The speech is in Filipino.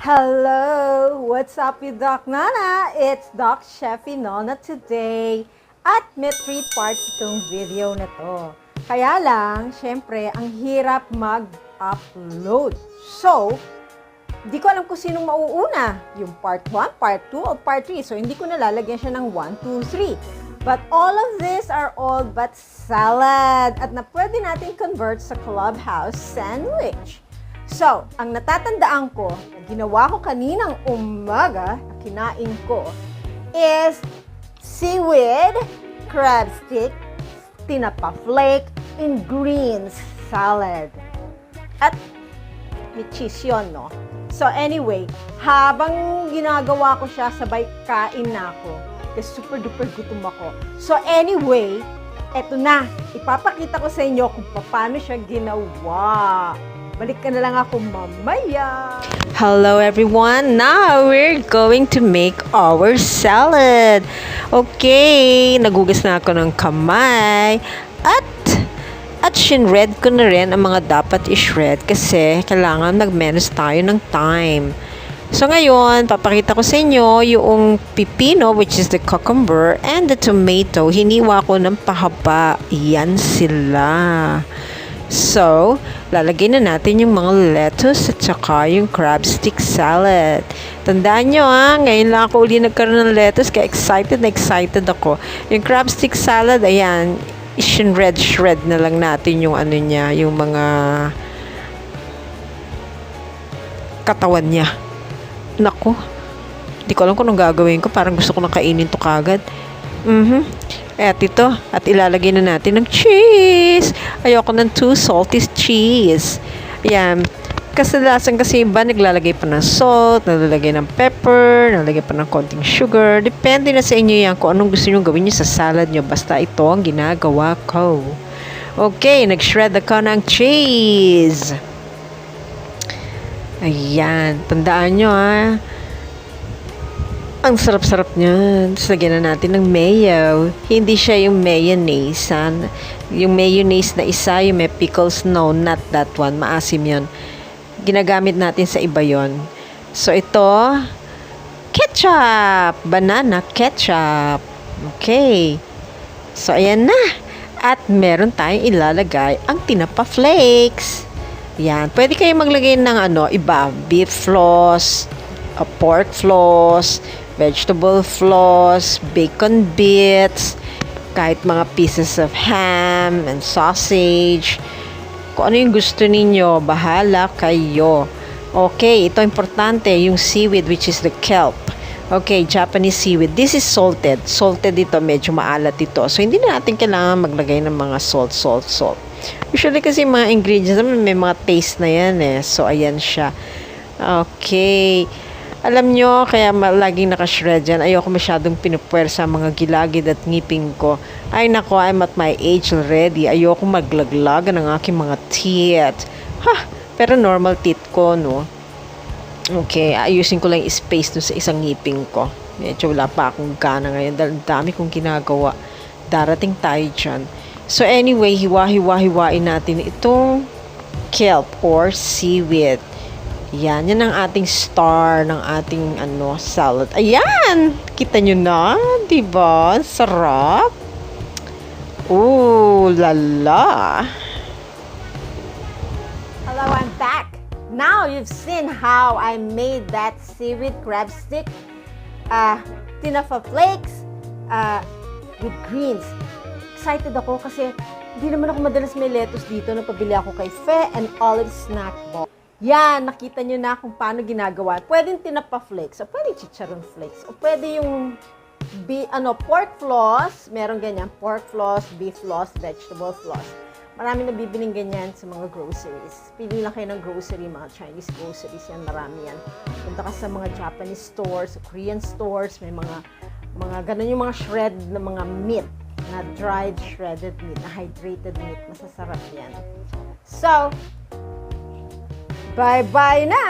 Hello! What's up with Doc Nana? It's Doc Chefy Nona today. At may 3 parts itong video na to. Kaya lang, syempre, ang hirap mag-upload. So, hindi ko alam kung sinong mauuna. Yung part 1, part 2, o part 3. So, hindi ko nalalagyan siya ng 1, 2, 3. But all of these are all but salad. At na pwede natin convert sa clubhouse sandwich. So, ang natatandaan ko, na ginawa ko kaninang umaga, na kinain ko, is seaweed, crab stick, tinapa flake, and greens salad. At may cheese yun, no? So anyway, habang ginagawa ko siya, sabay kain na ako. Kasi super duper gutom ako. So anyway, eto na. Ipapakita ko sa inyo kung paano siya ginawa. Balik ka na lang ako mamaya. Hello everyone! Now we're going to make our salad. Okay, nagugas na ako ng kamay at shinred ko na rin ang mga dapat i-shred kasi kailangan mag-manage tayo ng time. So ngayon, papakita ko sa inyo yung pipino, which is the cucumber, and the tomato. Hiniwa ko ng pahaba. Yan sila. So, lalagay na natin yung mga lettuce at saka yung crab stick salad. Tandaan nyo ngayon lang ako uli nagkaroon ng lettuce kaya excited ako. Yung crab stick salad, ayan, shred na lang natin yung ano niya, yung mga katawan niya. Naku, di ko alam kung anong gagawin ko, parang gusto ko na kainin to kagad. At ito, at ilalagay na natin ng cheese. Ayoko ng too salty cheese. Ayan. Kasalasan kasi iba, naglalagay pa ng salt, naglalagay ng pepper, naglalagay pa ng konting sugar. Depende na sa inyo yan kung anong gusto nyo gawin nyo sa salad nyo. Basta ito ang ginagawa ko. Okay, nag-shred ako ng cheese. Ayan. Tandaan nyo Ang sarap-sarap niyan. Tapos lagyan na natin ng mayo. Hindi siya yung mayonnaise. Yung mayonnaise na isa, yung may pickles. No, not that one. Maasim yun. Ginagamit natin sa iba yon. So, ito, ketchup. Banana ketchup. Okay. So, ayan na. At meron tayong ilalagay ang tinapa flakes. Yan. Pwede kayo maglagay ng iba. Beef floss, pork floss, vegetable floss, bacon bits, kahit mga pieces of ham and sausage. Kung ano yung gusto ninyo, bahala kayo. Okay, ito importante, yung seaweed, which is the kelp. Okay, Japanese seaweed. This is salted. Salted ito, medyo maalat ito. So, hindi na natin kailangan maglagay ng mga salt. Usually kasi mga ingredients, may mga taste na yan So, ayan siya. Okay. Alam nyo, kaya laging nakashred yan. Ayoko masyadong pinupwersa mga gilagid at ngipin ko. Ay nako, I'm at my age already. Ayoko maglaglagan ng aking mga teeth. Pero normal teeth ko, no? Okay, ayusin ko lang yung space dun sa isang ngipin ko. Medyo wala pa akong gana ngayon dahil dami kong ginagawa. Darating tayo dyan. So anyway, hiwa-hiwain natin itong kelp or seaweed. Yan ang ating star ng ating salad. Ayan! Kita nyo na, diba? Sarap! Ooh, lala! Hello, I'm back. Now you've seen how I made that seaweed crab stick, tinapa flakes, with greens. Excited ako kasi hindi naman ako madalas may lettuce dito. Napabili ako kay Fe and Olive Snack Box. Yan, nakita nyo na kung paano ginagawa. Pwedeng tinapa flakes, o pwedeng chicharon flakes, o pwede yung pork floss, meron ganyan, pork floss, beef floss, vegetable floss. Marami na bibiling ganyan sa mga groceries. Pili lang kayo ng grocery, mga Chinese groceries yan, marami yan. Punta ka sa mga Japanese stores, Korean stores, may mga ganun yung mga shred na mga meat, na dried shredded meat, na hydrated meat, masasarap yan. So, bye-bye na!